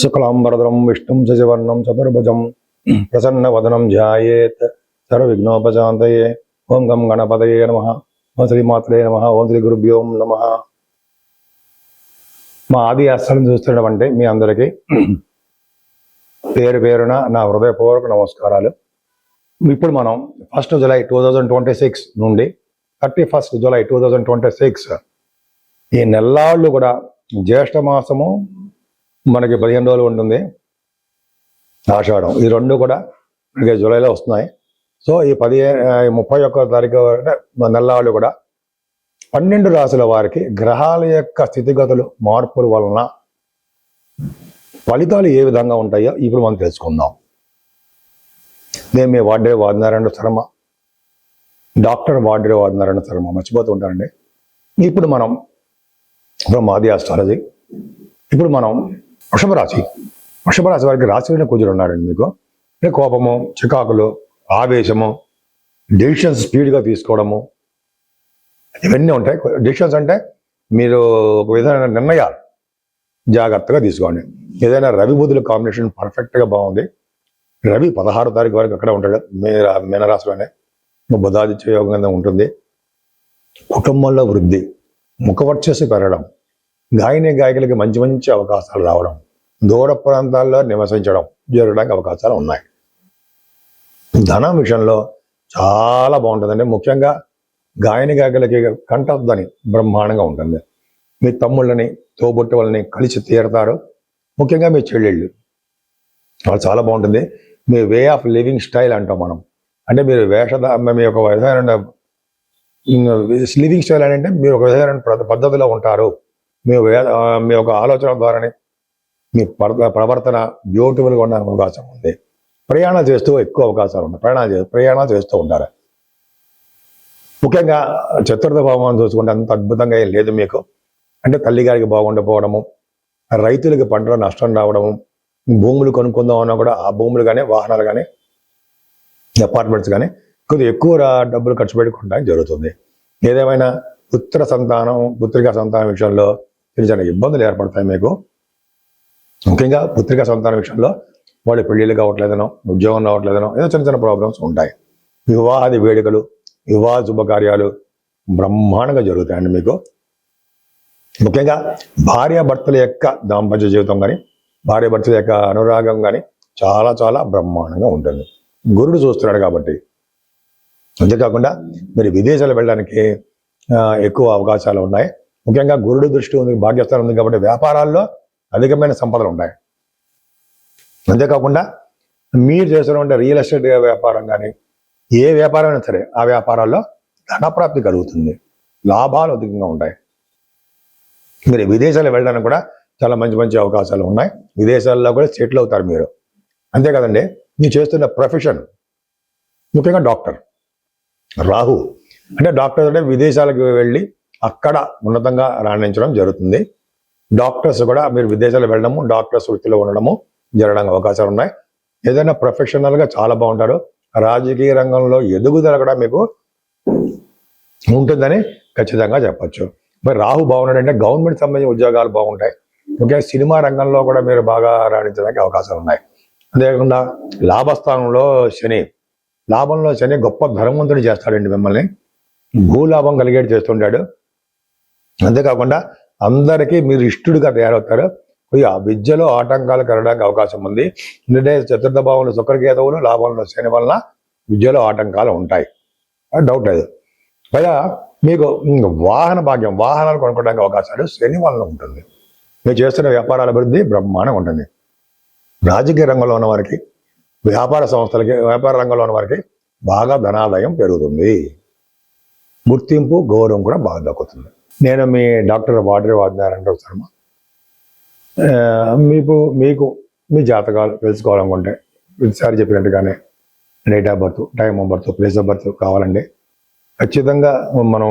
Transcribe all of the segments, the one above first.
శుక్లాంబరధరం విష్ణుం శశివర్ణం చతుర్భుజం ప్రసన్నవదనం ధ్యాయేత్ సర్వవిఘ్నోపశాంతయే. ఓం గం గణపతయే నమః. ఓం శ్రీమాత్రే నమః. ఓం శ్రీ గురుభ్యో నమః. మా ఆది ఆశ్రమం చూస్తున్నటువంటి మీ అందరికీ పేరు పేరున నా హృదయపూర్వక నమస్కారాలు. ఇప్పుడు మనం 1 జూలై 2026 నుండి 31 జూలై 2026 ఈ నెల్లాళ్ళు కూడా జ్యేష్ఠ మాసము మనకి 15 రోజులు ఉంటుంది, ఆషాఢం, ఈ రెండు కూడా మనకి జూలైలో వస్తున్నాయి. సో ఈ 31 తారీఖు నెల్లాళ్ళు కూడా 12 రాశుల వారికి గ్రహాల యొక్క స్థితిగతులు మార్పుల వలన ఫలితాలు ఏ విధంగా ఉంటాయో ఇప్పుడు మనం తెలుసుకుందాం. నేను మీ వాడ్రే వాదినారాయణ శర్మ, డాక్టర్ వాడ్రే వాదినారాయణ శర్మ, మర్చిపోతూ ఉంటానండి. ఇప్పుడు మనం ఆది ఆస్ట్రాలజీ. ఇప్పుడు మనం వృషభ రాశి వారికి రాశిలోనే కుజుడు ఉన్నాడండి. మీకు కోపము, చికాకులు, ఆవేశము, డెసిషన్స్ స్పీడ్గా తీసుకోవడము, ఇవన్నీ ఉంటాయి. డెసిషన్స్ అంటే మీరు ఒక విధమైన నిర్ణయాలు జాగ్రత్తగా తీసుకోండి. ఏదైనా రవి బుధుల కాంబినేషన్ పర్ఫెక్ట్గా బాగుంది. రవి 16 తారీఖు వరకు అక్కడ ఉంటాడు, మీనరాశిలోనే. బుధాదిత్య యోగం కింద ఉంటుంది. కుటుంబంలో వృద్ధి, ముఖవర్చస్సు పెరగడం, గాయకులకి మంచి మంచి అవకాశాలు రావడం, దూర ప్రాంతాల్లో నివసించడం జరగడానికి అవకాశాలు ఉన్నాయి. ధనం విషయంలో చాలా బాగుంటుందండి. ముఖ్యంగా గాయకులకి కంఠధ్వని బ్రహ్మాండంగా ఉంటుంది. మీ తమ్ముళ్ళని, తోబుట్టు వాళ్ళని కలిసి తీరుతారు. ముఖ్యంగా మీ చెల్లెళ్ళు, వాళ్ళు చాలా బాగుంటుంది. మీ వే ఆఫ్ లివింగ్ స్టైల్ అంటాం మనం. అంటే మీరు మీ యొక్క విధమైన లివింగ్ స్టైల్ అని అంటే మీరు ఒక విధమైన పద్ధతిలో ఉంటారు. మీ యొక్క ఆలోచన ద్వారానే మీ ప్రవర్తన బ్యూటిఫుల్గా ఉండడానికి అవకాశం ఉంది. ప్రయాణాలు చేస్తూ ఎక్కువ అవకాశాలు ఉన్నాయి. ప్రయాణాలు చేస్తూ ఉంటారు. ముఖ్యంగా చతుర్థ భావాన్ని చూసుకుంటే అంత అద్భుతంగా ఏం లేదు మీకు. అంటే తల్లిగారికి బాగుండకపోవడము, రైతులకి పంటలో నష్టం రావడము, భూములు కొనుక్కుందాం అన్నా కూడా ఆ భూములు కానీ, వాహనాలు కానీ, అపార్ట్మెంట్స్ కానీ కొద్దిగా ఎక్కువ డబ్బులు ఖర్చు పెట్టుకోవడానికి జరుగుతుంది. ఏదేమైనా పుత్రికా సంతానం విషయంలో చిన్న చిన్న ఇబ్బందులు ఏర్పడతాయి మీకు. ముఖ్యంగా పుత్రికా సంతానం విషయంలో వాళ్ళు పెళ్ళిళ్ళు కావట్లేదనో, ఉద్యోగం రావట్లేదనో, ఏదో చిన్న చిన్న ప్రాబ్లమ్స్ ఉంటాయి. వివాహాది వేడుకలు, వివాహ శుభకార్యాలు బ్రహ్మాండంగా జరుగుతాయండి మీకు. ముఖ్యంగా భార్యాభర్తల యొక్క దాంపత్య జీవితం కానీ, భార్యాభర్తల యొక్క అనురాగం కానీ చాలా చాలా బ్రహ్మాండంగా ఉంటుంది. గురుడు చూస్తున్నాడు కాబట్టి. అంతేకాకుండా మీరు విదేశాలు వెళ్ళడానికి ఎక్కువ అవకాశాలు ఉన్నాయి. ముఖ్యంగా గురుడు దృష్టి ఉంది, భాగ్యస్థానం ఉంది కాబట్టి వ్యాపారాల్లో అధికమైన సంపదలు ఉంటాయి. అంతేకాకుండా మీరు చేస్తున్న రియల్ ఎస్టేట్ వ్యాపారం కానీ, ఏ వ్యాపారం అయినా సరే ఆ వ్యాపారాల్లో ధనప్రాప్తి కలుగుతుంది, లాభాలు అధికంగా ఉంటాయి. మీరు విదేశాలు వెళ్ళడానికి కూడా చాలా మంచి మంచి అవకాశాలు ఉన్నాయి. విదేశాల్లో కూడా సెటిల్ అవుతారు మీరు. అంతే కదండి. మీరు చేస్తున్న ప్రొఫెషన్ ముఖ్యంగా డాక్టర్. రాహు అంటే డాక్టర్ అంటే విదేశాలకు వెళ్ళి అక్కడ ఉన్నతంగా రాణించడం జరుగుతుంది. డాక్టర్స్ కూడా మీరు విదేశాలు వెళ్ళడము, డాక్టర్స్ వృత్తిలో ఉండడము జరగడానికి అవకాశాలు ఉన్నాయి. ఏదైనా ప్రొఫెషనల్గా చాలా బాగుంటారు. రాజకీయ రంగంలో ఎదుగుదల కూడా మీకు ఉంటుందని ఖచ్చితంగా చెప్పచ్చు. మరి రాహు బాగున్నాడంటే గవర్నమెంట్ సంబంధించిన ఉద్యోగాలు బాగుంటాయి. ముఖ్యంగా సినిమా రంగంలో కూడా మీరు బాగా రాణించడానికి అవకాశాలు ఉన్నాయి. అంతేకాకుండా లాభస్థానంలో శని గొప్ప ధనవంతుని చేస్తాడండి మిమ్మల్ని. భూలాభం కలిగేటి చేస్తుంటాడు. అంతేకాకుండా అందరికీ మీరు ఇష్టడుగా తయారవుతారు. ఆ విద్యలో ఆటంకాలు కలగడానికి అవకాశం ఉంది. ఎందుకంటే చతుర్థ భావంలో శుక్రకేతువులు, లాభంలో శని వలన విద్యలో ఆటంకాలు ఉంటాయి, డౌట్ లేదు. పైగా మీకు వాహన భాగ్యం, వాహనాలు కొనుక్కోవడానికి అవకాశాలు శని వలన ఉంటుంది. మీరు చేస్తున్న వ్యాపారాల అభివృద్ధి బ్రహ్మాండంగా ఉంటుంది. రాజకీయ రంగంలో ఉన్న వారికి, వ్యాపార రంగంలో ఉన్న వారికి బాగా ధనాదాయం పెరుగుతుంది. గుర్తింపు, గౌరవం కూడా బాగా దక్కుతుంది. నేను మీ డాక్టర్ వాడ్రే వాదినారాయణ శర్మ. మీకు మీ జాతకాలు తెలుసుకోవాలనుకుంటే ప్రతిసారి చెప్పినట్టుగానే date of birth, time of birth, place of birth కావాలండి. ఖచ్చితంగా మనం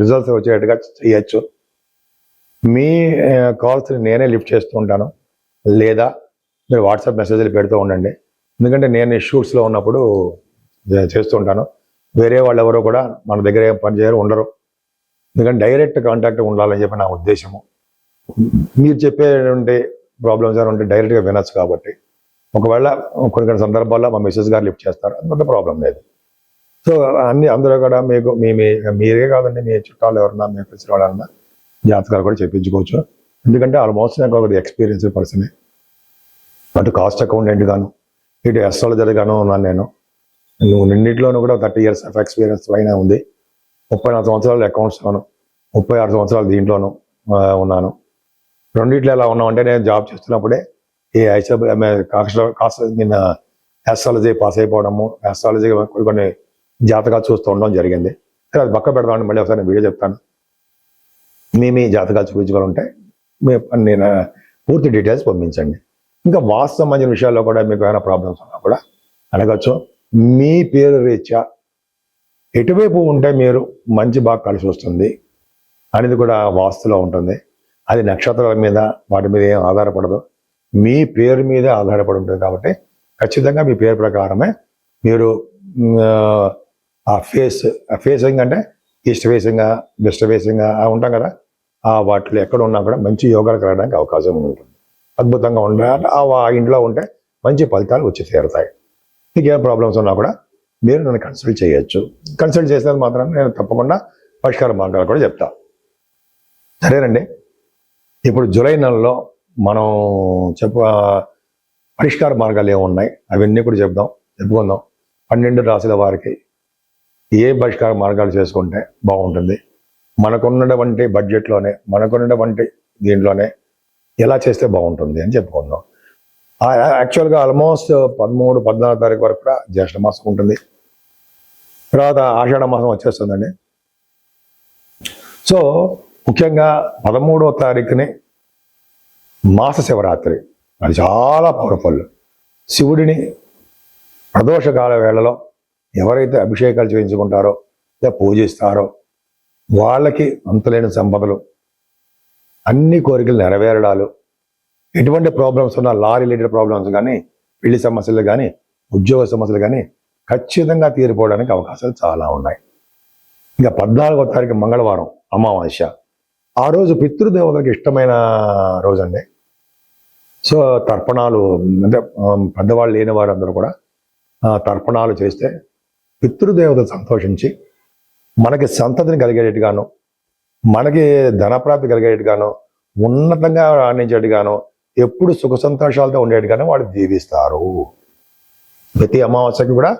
రిజల్ట్స్ వచ్చేట్టుగా చేయొచ్చు. మీ కాల్స్ని నేనే లిఫ్ట్ చేస్తూ ఉంటాను, లేదా మీరు వాట్సాప్ మెసేజ్లు పెడుతూ ఉండండి. ఎందుకంటే నేను షూట్స్లో ఉన్నప్పుడు చేస్తూ ఉంటాను. వేరే వాళ్ళు ఎవరో కూడా మన దగ్గర ఏం పని చేయరు, ఉండరు. ఎందుకంటే డైరెక్ట్ కాంటాక్ట్ ఉండాలని చెప్పి నా ఉద్దేశము. మీరు చెప్పేటువంటి ప్రాబ్లమ్స్ అని ఉంటే డైరెక్ట్గా వినొచ్చు కాబట్టి ఒకవేళ కొన్ని సందర్భాల్లో మా మిస్సెస్ గారు లిఫ్ట్ చేస్తారు, అది పెద్ద ప్రాబ్లం లేదు. సో అందరూ కూడా మీకు మీరే కాదండి, మీ చుట్టాలు ఎవరన్నా, మీ తెలిసిన వాళ్ళన్నా జాతకాలు కూడా చెప్పించుకోవచ్చు. ఎందుకంటే ఆల్మోస్ట్ నాకు ఒక ఎక్స్పీరియన్స్ పర్సన్, అటు కాస్ట్ అకౌంటెంట్ గాను ఇటు అస్ట్రాలజర్ గాను ఉన్నాను నేను. నిన్నిట్లోనూ కూడా 30 years ఆఫ్ ఎక్స్పీరియన్స్ పైన ఉంది. 34 సంవత్సరాలు అకౌంట్స్లోను, 36 సంవత్సరాలు దీంట్లోనూ ఉన్నాను. రెండిట్లో ఎలా ఉన్నామంటే, నేను జాబ్ చేస్తున్నప్పుడే ఈ నేను ఆస్ట్రాలజీ పాస్ అయిపోవడము, ఆస్ట్రాలజీ కొన్ని జాతకాలు చూస్తూ ఉండడం జరిగింది. సరే అది పక్క పెడదామని మళ్ళీ ఒకసారి వీడియో చెప్తాను. మీ జాతకాలు చూపించుకోవాలంటే నేను పూర్తి డీటెయిల్స్ పంపించండి. ఇంకా వాస్తు సంబంధించిన విషయాల్లో కూడా మీకు ఏమైనా ప్రాబ్లమ్స్ ఉన్నా కూడా అడగచ్చు. మీ పేరు రీత్యా ఎటువైపు ఉంటే మీరు మంచి బాగా కలిసి వస్తుంది అనేది కూడా వాస్తులో ఉంటుంది. అది నక్షత్రాల మీద వాటి మీద ఏం ఆధారపడదు, మీ పేరు మీదే ఆధారపడి ఉంటుంది. కాబట్టి ఖచ్చితంగా మీ పేరు ప్రకారమే మీరు ఆ ఫేసింగ్ అంటే ఈస్ట్ ఫేసింగ్గా, వెస్ట్ ఫేసింగ్గా ఉంటాం కదా, ఆ వాటిలో ఎక్కడ ఉన్నా కూడా మంచి యోగాలు కలగడానికి అవకాశం ఉంటుంది. అద్భుతంగా ఉండాలి. ఆ ఇంట్లో ఉంటే మంచి ఫలితాలు వచ్చి తీరుతాయి. మీకు ఏ ప్రాబ్లమ్స్ ఉన్నా కూడా మీరు నన్ను కన్సల్ట్ చేయొచ్చు. కన్సల్ట్ చేసినందుకు మాత్రం నేను తప్పకుండా పరిష్కార మార్గాలు కూడా చెప్తా. సరేనండి, ఇప్పుడు జూలై నెలలో మనం పరిష్కార మార్గాలు ఏమున్నాయి అవన్నీ కూడా చెప్పుకుందాం. 12 రాశుల వారికి ఏ పరిష్కార మార్గాలు చేసుకుంటే బాగుంటుంది, మనకున్నటువంటి బడ్జెట్లోనే, మనకున్నటువంటి దీంట్లోనే ఎలా చేస్తే బాగుంటుంది అని చెప్పుకుందాం. యాక్చువల్గా ఆల్మోస్ట్ 13, 14 తారీఖు వరకు కూడా జ్యేష్ఠ మాసం ఉంటుంది. తర్వాత ఆషాఢ మాసం వచ్చేస్తుందండి. సో ముఖ్యంగా 13వ తారీఖుని మాస శివరాత్రి, అది చాలా పవర్ఫుల్. శివుడిని ప్రదోషకాల వేళలో ఎవరైతే అభిషేకాలు చేయించుకుంటారో లేదా పూజిస్తారో వాళ్ళకి అంతులేని సంపదలు, అన్ని కోరికలు నెరవేరడాలు, ఎటువంటి ప్రాబ్లమ్స్ ఉన్నా, లా రిలేటెడ్ ప్రాబ్లమ్స్ కానీ, పెళ్లి సమస్యలు కానీ, ఉద్యోగ సమస్యలు కానీ ఖచ్చితంగా తీరిపోవడానికి అవకాశాలు చాలా ఉన్నాయి. ఇంకా 14వ తారీఖు మంగళవారం అమావాస్య. ఆ రోజు పితృదేవతలకు ఇష్టమైన రోజు అండి. సో తర్పణాలు అంటే పెద్దవాళ్ళు లేని వారందరూ కూడా తర్పణాలు చేస్తే పితృదేవతలు సంతోషించి మనకి సంతతిని కలిగేట్టుగాను, మనకి ధనప్రాప్తి కలిగేట్టుగాను, ఉన్నతంగా రాణించేట్టుగాను, ఎప్పుడు సుఖ సంతోషాలతో ఉండేట్టుగాను వాళ్ళు దీవిస్తారు. ప్రతి అమావాస్యకి కూడా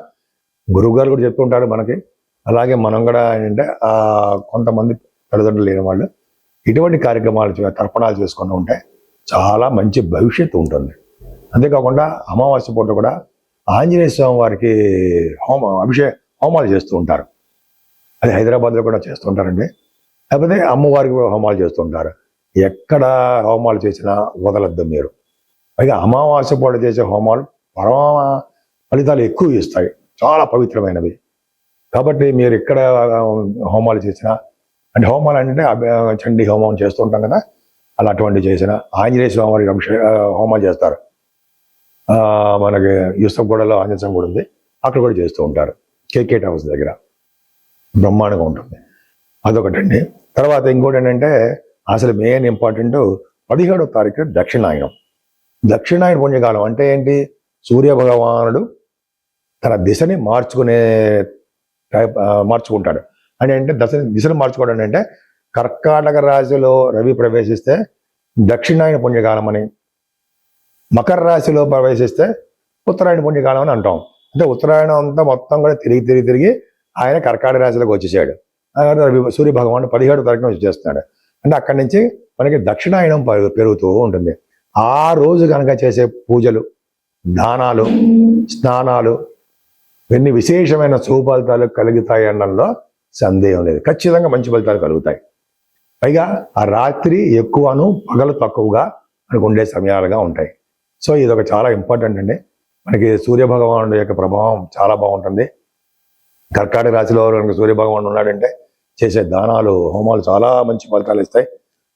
గురువుగారు కూడా చెప్తుంటారు మనకి. అలాగే మనం కూడా ఏంటంటే కొంతమంది తల్లిదండ్రులు లేని వాళ్ళు ఇటువంటి కార్యక్రమాలు తర్పణాలు చేసుకుని ఉంటే చాలా మంచి భవిష్యత్తు ఉంటుంది. అంతేకాకుండా అమావాస్య పూట కూడా ఆంజనేయ స్వామి వారికి హోమాలు చేస్తూ ఉంటారు. అది హైదరాబాద్లో కూడా చేస్తుంటారండి. లేకపోతే అమ్మవారికి హోమాలు చేస్తుంటారు. ఎక్కడ హోమాలు చేసినా వదలద్దు మీరు. పైగా అమావాస్య పూట చేసే హోమాలు పరమ ఫలితాలు ఎక్కువ ఇస్తాయి, చాలా పవిత్రమైనవి. కాబట్టి మీరు ఎక్కడ హోమాలు చేసినా, అంటే హోమాలు అంటే చండీ హోమం చేస్తుంటాం కదా, అలా అటువంటివి చేసిన ఆంజనేయ స్వామి వారికి హోమాలు చేస్తారు. మనకి యూసఫ్గూడలో ఆంజనేయ స్వామి గుడి ఉంది, అక్కడ కూడా చేస్తూ ఉంటారు. కేకేట్ హౌస్ దగ్గర బ్రహ్మాండంగా ఉంటుంది. అదొకటండి. తర్వాత ఇంకోటి ఏంటంటే అసలు మెయిన్ ఇంపార్టెంట్ 17వ తారీఖు దక్షిణాయనం. దక్షిణాయన పుణ్యకాలం అంటే ఏంటి? సూర్య భగవానుడు తన దిశని మార్చుకుంటాడు. అంటే దిశను మార్చుకోవడం అంటే కర్కాటక రాశిలో రవి ప్రవేశిస్తే దక్షిణాయన పుణ్యకాలం అని, మకర రాశిలో ప్రవేశిస్తే ఉత్తరాయణ పుణ్యకాలం అని అంటాం. అంటే ఉత్తరాయణం అంతా మొత్తం కూడా తిరిగి ఆయన కర్కాటక రాశిలోకి వచ్చేసాడు. సూర్య భగవానుడు 17వ తారీఖున వచ్చేస్తున్నాడు. అంటే అక్కడి నుంచి మనకి దక్షిణాయనం పెరుగుతూ ఉంటుంది. ఆ రోజు కనుక చేసే పూజలు, దానాలు, స్నానాలు ఇవన్నీ విశేషమైన సుఫలితాలు కలుగుతాయి అనడంలో సందేహం లేదు. ఖచ్చితంగా మంచి ఫలితాలు కలుగుతాయి. పైగా ఆ రాత్రి ఎక్కువను పగలు తక్కువగా మనకు ఉండే సమయాలుగా ఉంటాయి. సో ఇదొక చాలా ఇంపార్టెంట్ అండి. మనకి సూర్యభగవానుడు యొక్క ప్రభావం చాలా బాగుంటుంది. కర్కాటక రాశిలో మనకి సూర్యభగవానుడు ఉన్నాడంటే చేసే దానాలు, హోమాలు చాలా మంచి ఫలితాలు ఇస్తాయి.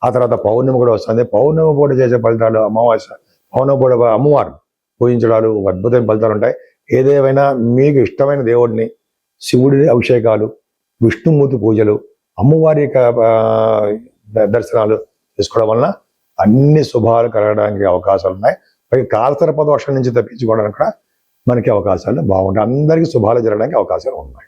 ఆ తర్వాత పౌర్ణమి కూడా వస్తుంది. పౌర్ణమి పూట చేసే ఫలితాలు, అమావాస్య పౌర్ణమి పూట అమ్మవారు పూజించడాలు అద్భుతమైన ఫలితాలు ఉంటాయి. ఏదేమైనా మీకు ఇష్టమైన దేవుడిని, శివుడి అభిషేకాలు, విష్ణుమూర్తి పూజలు, అమ్మవారి యొక్క దర్శనాలు చేసుకోవడం వలన అన్ని శుభాలు కలగడానికి అవకాశాలు ఉన్నాయి. పైగా కాలసర్ప దోషం నుంచి తప్పించుకోవడానికి కూడా మనకి అవకాశాలు బాగుంటాయి. అందరికీ శుభాలు జరగడానికి అవకాశాలు ఉన్నాయి.